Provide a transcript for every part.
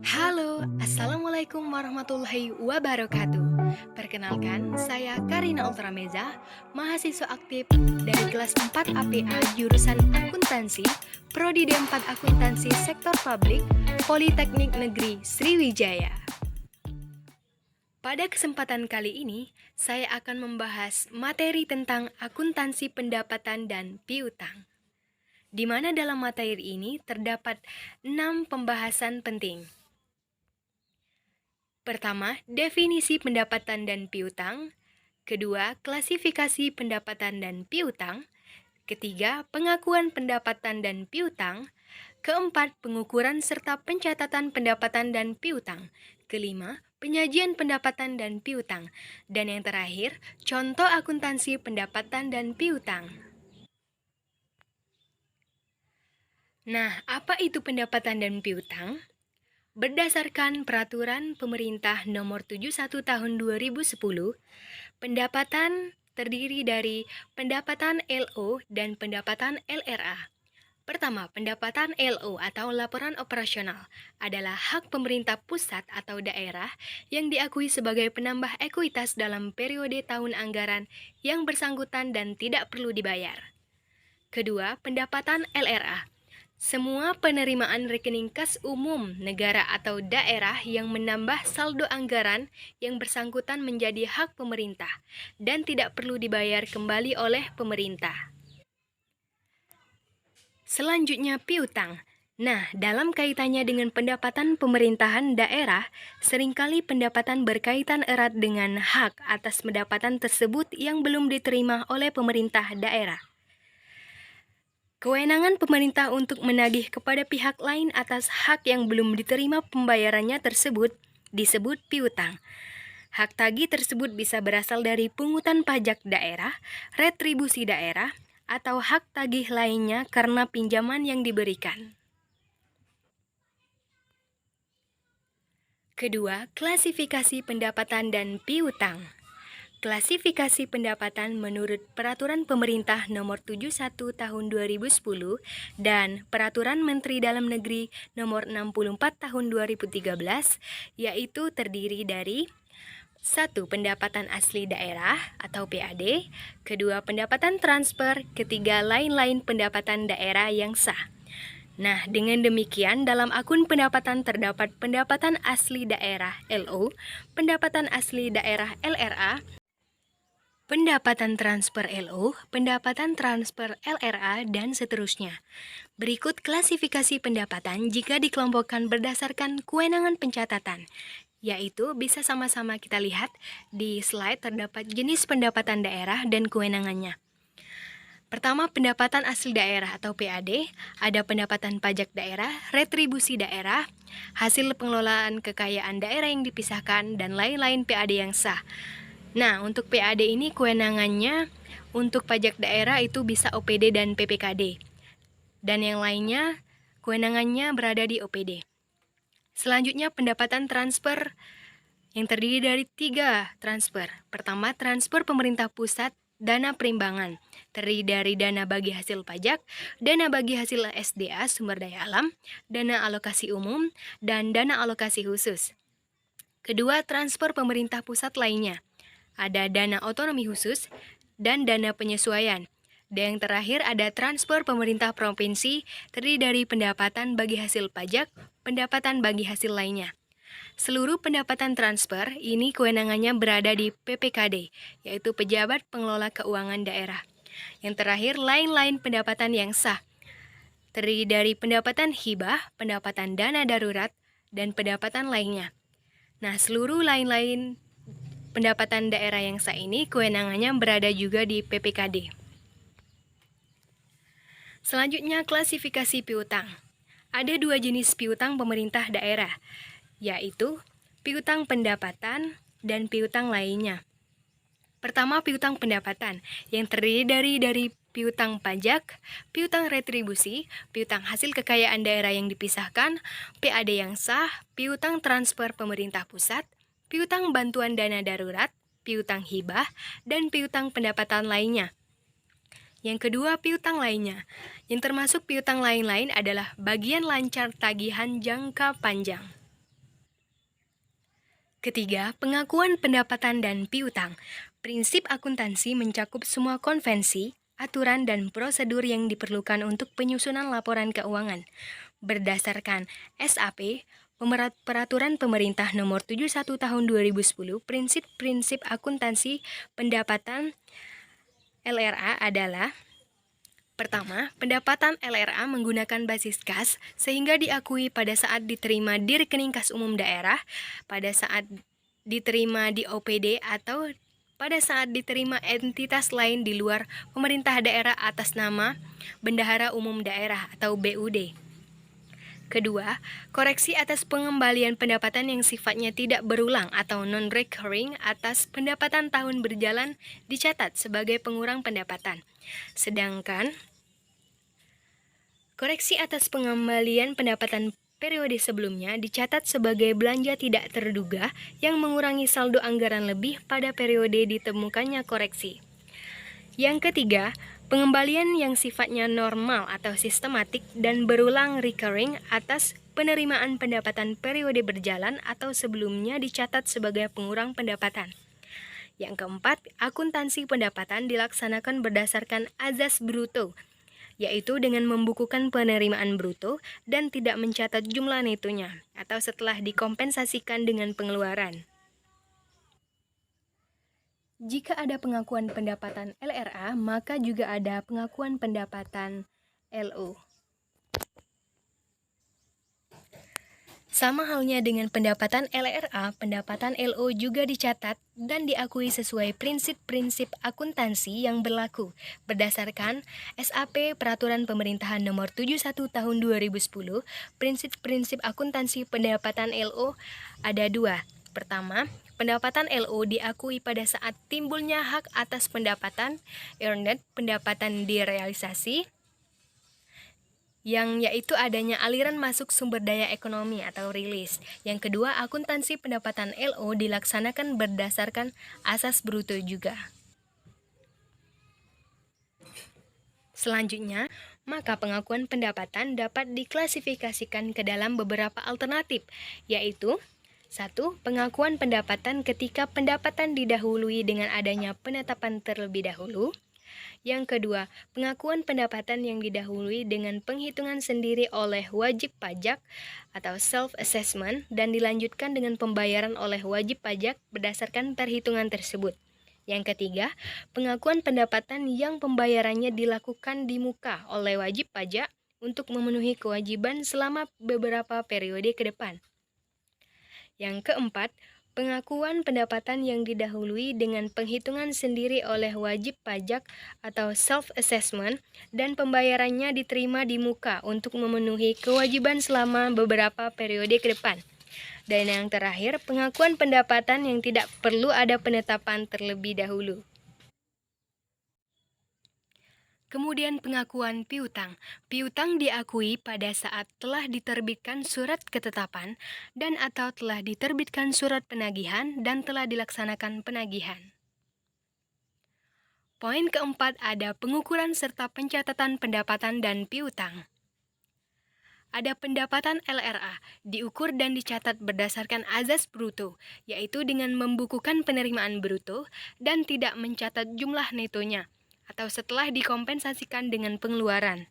Halo, Assalamualaikum warahmatullahi wabarakatuh. Perkenalkan, saya Karina Ultrameza, mahasiswa aktif dari kelas 4 APA jurusan Akuntansi, Prodi D4 Akuntansi Sektor Publik, Politeknik Negeri Sriwijaya. Pada kesempatan kali ini, saya akan membahas materi tentang akuntansi pendapatan dan piutang, di mana dalam materi ini terdapat 6 pembahasan penting. Pertama, definisi pendapatan dan piutang. Kedua, klasifikasi pendapatan dan piutang. Ketiga, pengakuan pendapatan dan piutang. Keempat, pengukuran serta pencatatan pendapatan dan piutang. Kelima, penyajian pendapatan dan piutang. Dan yang terakhir, contoh akuntansi pendapatan dan piutang. Nah, apa itu pendapatan dan piutang? Berdasarkan Peraturan Pemerintah Nomor 71 Tahun 2010, pendapatan terdiri dari pendapatan LO dan pendapatan LRA. Pertama, pendapatan LO atau laporan operasional adalah hak pemerintah pusat atau daerah yang diakui sebagai penambah ekuitas dalam periode tahun anggaran yang bersangkutan dan tidak perlu dibayar. Kedua, pendapatan LRA. Semua penerimaan rekening kas umum negara atau daerah yang menambah saldo anggaran yang bersangkutan menjadi hak pemerintah dan tidak perlu dibayar kembali oleh pemerintah. Selanjutnya, piutang. Nah, dalam kaitannya dengan pendapatan pemerintahan daerah, seringkali pendapatan berkaitan erat dengan hak atas pendapatan tersebut yang belum diterima oleh pemerintah daerah. Kewenangan pemerintah untuk menagih kepada pihak lain atas hak yang belum diterima pembayarannya tersebut disebut piutang. Hak tagih tersebut bisa berasal dari pungutan pajak daerah, retribusi daerah, atau hak tagih lainnya karena pinjaman yang diberikan. Kedua, klasifikasi pendapatan dan piutang. Klasifikasi pendapatan menurut Peraturan Pemerintah Nomor 71 Tahun 2010 dan Peraturan Menteri Dalam Negeri Nomor 64 Tahun 2013, yaitu terdiri dari 1. Pendapatan asli daerah atau PAD. Kedua, pendapatan transfer. Ketiga, lain-lain pendapatan daerah yang sah. Nah, dengan demikian dalam akun pendapatan terdapat pendapatan asli daerah LO, pendapatan asli daerah LRA, pendapatan transfer LO, pendapatan transfer LRA, dan seterusnya. Berikut klasifikasi pendapatan jika dikelompokkan berdasarkan kewenangan pencatatan, yaitu bisa sama-sama kita lihat di slide terdapat jenis pendapatan daerah dan kewenangannya. Pertama, pendapatan asli daerah atau PAD, ada pendapatan pajak daerah, retribusi daerah, hasil pengelolaan kekayaan daerah yang dipisahkan, dan lain-lain PAD yang sah. Nah, untuk PAD ini kewenangannya untuk pajak daerah itu bisa OPD dan PPKD. Dan yang lainnya kewenangannya berada di OPD. Selanjutnya pendapatan transfer yang terdiri dari 3 transfer. Pertama, transfer pemerintah pusat, dana perimbangan, terdiri dari dana bagi hasil pajak, dana bagi hasil SDA sumber daya alam, dana alokasi umum, dan dana alokasi khusus. Kedua, transfer pemerintah pusat lainnya. Ada dana otonomi khusus dan dana penyesuaian. Dan yang terakhir ada transfer pemerintah provinsi terdiri dari pendapatan bagi hasil pajak, pendapatan bagi hasil lainnya. Seluruh pendapatan transfer ini kewenangannya berada di PPKD, yaitu Pejabat Pengelola Keuangan Daerah. Yang terakhir, lain-lain pendapatan yang sah, terdiri dari pendapatan hibah, pendapatan dana darurat, dan pendapatan lainnya. Nah, seluruh lain-lain pendapatan daerah yang sah ini kewenangannya berada juga di PPKD. Selanjutnya, klasifikasi piutang. Ada 2 jenis piutang pemerintah daerah, yaitu piutang pendapatan dan piutang lainnya. Pertama, piutang pendapatan yang terdiri dari piutang pajak, piutang retribusi, piutang hasil kekayaan daerah yang dipisahkan, PAD yang sah, piutang transfer pemerintah pusat, piutang bantuan dana darurat, piutang hibah, dan piutang pendapatan lainnya. Yang kedua, piutang lainnya. Yang termasuk piutang lain-lain adalah bagian lancar tagihan jangka panjang. Ketiga, pengakuan pendapatan dan piutang. Prinsip akuntansi mencakup semua konvensi, aturan, dan prosedur yang diperlukan untuk penyusunan laporan keuangan. Berdasarkan SAP, Peraturan Pemerintah Nomor 71 Tahun 2010, prinsip-prinsip akuntansi pendapatan LRA adalah: pertama, pendapatan LRA menggunakan basis kas sehingga diakui pada saat diterima di rekening kas umum daerah, pada saat diterima di OPD, atau pada saat diterima entitas lain di luar pemerintah daerah atas nama Bendahara Umum Daerah atau BUD. Kedua, koreksi atas pengembalian pendapatan yang sifatnya tidak berulang atau non-recurring atas pendapatan tahun berjalan dicatat sebagai pengurang pendapatan. Sedangkan koreksi atas pengembalian pendapatan periode sebelumnya dicatat sebagai belanja tidak terduga yang mengurangi saldo anggaran lebih pada periode ditemukannya koreksi. Yang ketiga, pengembalian yang sifatnya normal atau sistematik dan berulang recurring atas penerimaan pendapatan periode berjalan atau sebelumnya dicatat sebagai pengurang pendapatan. Yang keempat, akuntansi pendapatan dilaksanakan berdasarkan azas bruto, yaitu dengan membukukan penerimaan bruto dan tidak mencatat jumlah netonya, atau setelah dikompensasikan dengan pengeluaran. Jika ada pengakuan pendapatan LRA, maka juga ada pengakuan pendapatan LO. Sama halnya dengan pendapatan LRA, pendapatan LO juga dicatat dan diakui sesuai prinsip-prinsip akuntansi yang berlaku berdasarkan SAP Peraturan Pemerintahan Nomor 71 Tahun 2010. Prinsip-prinsip akuntansi pendapatan LO ada dua. Pertama, pendapatan LO diakui pada saat timbulnya hak atas pendapatan, earned, pendapatan direalisasi, yang yaitu adanya aliran masuk sumber daya ekonomi atau rilis. Yang kedua, akuntansi pendapatan LO dilaksanakan berdasarkan asas bruto juga. Selanjutnya, maka pengakuan pendapatan dapat diklasifikasikan ke dalam beberapa alternatif, yaitu: 1. Pengakuan pendapatan ketika pendapatan didahului dengan adanya penetapan terlebih dahulu. Yang kedua, pengakuan pendapatan yang didahului dengan penghitungan sendiri oleh wajib pajak atau self-assessment dan dilanjutkan dengan pembayaran oleh wajib pajak berdasarkan perhitungan tersebut. Yang ketiga, pengakuan pendapatan yang pembayarannya dilakukan di muka oleh wajib pajak untuk memenuhi kewajiban selama beberapa periode ke depan. Yang keempat, pengakuan pendapatan yang didahului dengan penghitungan sendiri oleh wajib pajak atau self-assessment dan pembayarannya diterima di muka untuk memenuhi kewajiban selama beberapa periode ke depan. Dan yang terakhir, pengakuan pendapatan yang tidak perlu ada penetapan terlebih dahulu. Kemudian pengakuan piutang. Piutang diakui pada saat telah diterbitkan surat ketetapan dan atau telah diterbitkan surat penagihan dan telah dilaksanakan penagihan. Poin keempat ada pengukuran serta pencatatan pendapatan dan piutang. Ada pendapatan LRA, diukur dan dicatat berdasarkan azas bruto, yaitu dengan membukukan penerimaan bruto dan tidak mencatat jumlah netonya, atau setelah dikompensasikan dengan pengeluaran.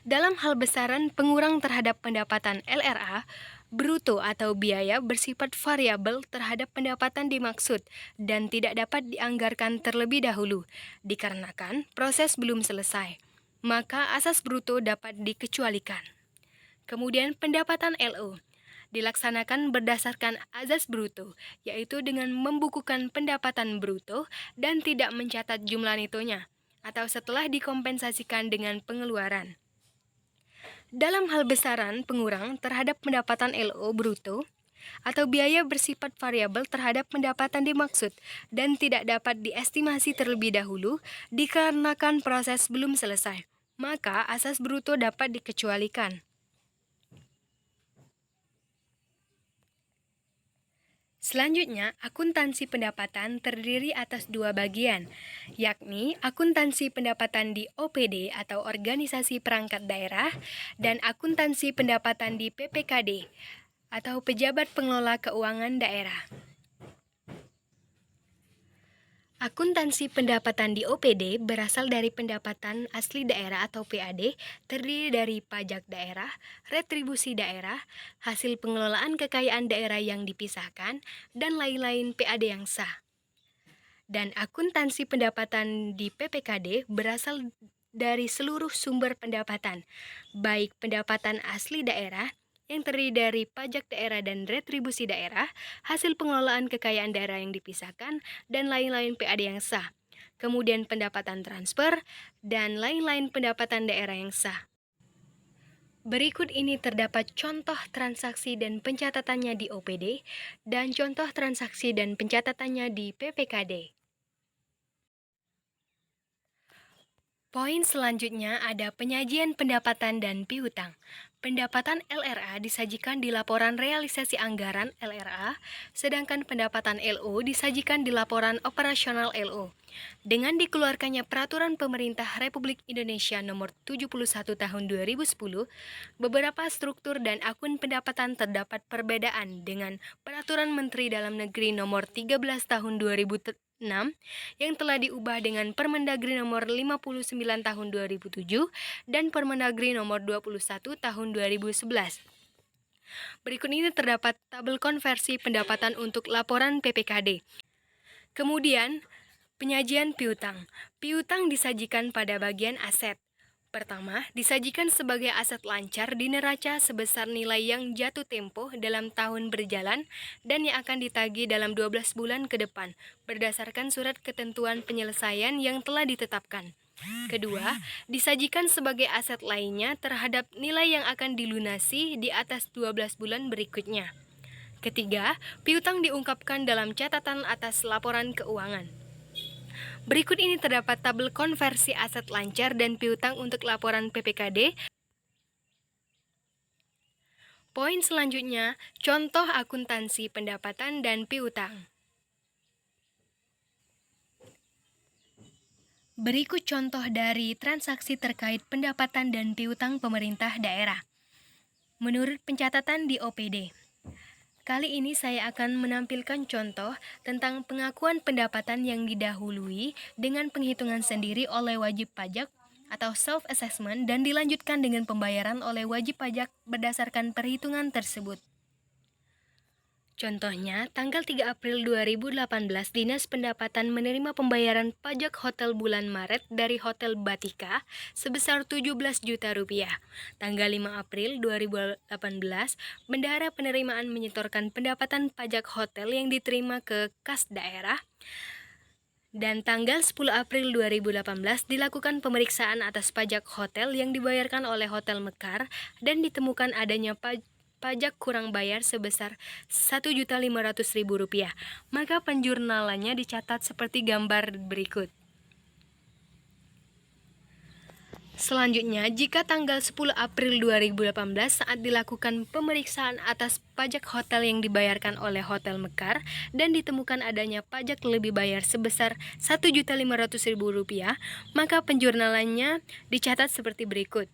Dalam hal besaran pengurang terhadap pendapatan LRA, bruto atau biaya bersifat variabel terhadap pendapatan dimaksud dan tidak dapat dianggarkan terlebih dahulu, dikarenakan proses belum selesai, maka asas bruto dapat dikecualikan. Kemudian pendapatan LO dilaksanakan berdasarkan azas bruto, yaitu dengan membukukan pendapatan bruto dan tidak mencatat jumlah netonya, atau setelah dikompensasikan dengan pengeluaran. Dalam hal besaran pengurang terhadap pendapatan LO bruto atau biaya bersifat variabel terhadap pendapatan dimaksud dan tidak dapat diestimasi terlebih dahulu dikarenakan proses belum selesai, maka asas bruto dapat dikecualikan. Selanjutnya, akuntansi pendapatan terdiri atas dua bagian, yakni akuntansi pendapatan di OPD atau Organisasi Perangkat Daerah dan akuntansi pendapatan di PPKD atau pejabat pengelola keuangan daerah. Akuntansi pendapatan di OPD berasal dari pendapatan asli daerah atau PAD, terdiri dari pajak daerah, retribusi daerah, hasil pengelolaan kekayaan daerah yang dipisahkan, dan lain-lain PAD yang sah. Dan akuntansi pendapatan di PPKD berasal dari seluruh sumber pendapatan, baik pendapatan asli daerah yang terdiri dari pajak daerah dan retribusi daerah, hasil pengelolaan kekayaan daerah yang dipisahkan, dan lain-lain PAD yang sah. Kemudian pendapatan transfer, dan lain-lain pendapatan daerah yang sah. Berikut ini terdapat contoh transaksi dan pencatatannya di OPD, dan contoh transaksi dan pencatatannya di PPKD. Poin selanjutnya ada penyajian pendapatan dan piutang. Pendapatan LRA disajikan di laporan realisasi anggaran LRA, sedangkan pendapatan LO disajikan di laporan operasional LO. Dengan dikeluarkannya Peraturan Pemerintah Republik Indonesia Nomor 71 Tahun 2010, beberapa struktur dan akun pendapatan terdapat perbedaan dengan Peraturan Menteri Dalam Negeri Nomor 13 Tahun 2006 yang telah diubah dengan Permendagri Nomor 59 Tahun 2007 dan Permendagri Nomor 21 Tahun 2011. Berikut ini terdapat tabel konversi pendapatan untuk laporan PPKD. Kemudian, penyajian piutang. Piutang disajikan pada bagian aset. Pertama, disajikan sebagai aset lancar di neraca sebesar nilai yang jatuh tempo dalam tahun berjalan dan yang akan ditagih dalam 12 bulan ke depan berdasarkan surat ketentuan penyelesaian yang telah ditetapkan. Kedua, disajikan sebagai aset lainnya terhadap nilai yang akan dilunasi di atas 12 bulan berikutnya. Ketiga, piutang diungkapkan dalam catatan atas laporan keuangan. Berikut ini terdapat tabel konversi aset lancar dan piutang untuk laporan PPKD. Poin selanjutnya, contoh akuntansi pendapatan dan piutang. Berikut contoh dari transaksi terkait pendapatan dan piutang pemerintah daerah. Menurut pencatatan di OPD. Kali ini saya akan menampilkan contoh tentang pengakuan pendapatan yang didahului dengan penghitungan sendiri oleh wajib pajak atau self-assessment dan dilanjutkan dengan pembayaran oleh wajib pajak berdasarkan perhitungan tersebut. Contohnya, tanggal 3 April 2018, Dinas Pendapatan menerima pembayaran pajak hotel bulan Maret dari Hotel Batika sebesar 17 juta rupiah. Tanggal 5 April 2018, Bendahara Penerimaan menyetorkan pendapatan pajak hotel yang diterima ke kas daerah. Dan tanggal 10 April 2018 dilakukan pemeriksaan atas pajak hotel yang dibayarkan oleh Hotel Mekar dan ditemukan adanya pajak kurang bayar sebesar Rp1.500.000, maka penjurnalannya dicatat seperti gambar berikut. Selanjutnya, jika tanggal 10 April 2018 saat dilakukan pemeriksaan atas pajak hotel yang dibayarkan oleh Hotel Mekar dan ditemukan adanya pajak lebih bayar sebesar Rp1.500.000, maka penjurnalannya dicatat seperti berikut.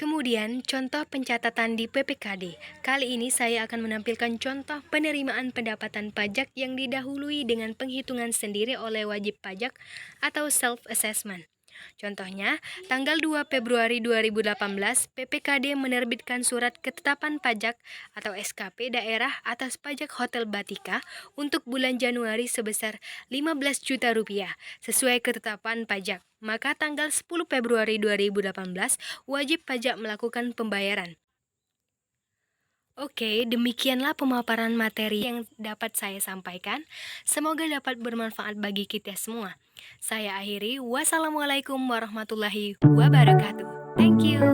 Kemudian, contoh pencatatan di PPKD. Kali ini saya akan menampilkan contoh penerimaan pendapatan pajak yang didahului dengan penghitungan sendiri oleh wajib pajak atau self-assessment. Contohnya, tanggal 2 Februari 2018, PPKD menerbitkan surat ketetapan pajak atau SKP daerah atas pajak Hotel Batika untuk bulan Januari sebesar Rp15 juta sesuai ketetapan pajak. Maka tanggal 10 Februari 2018, wajib pajak melakukan pembayaran. Oke, demikianlah pemaparan materi yang dapat saya sampaikan. Semoga dapat bermanfaat bagi kita semua. Saya akhiri, wassalamualaikum warahmatullahi wabarakatuh. Thank you.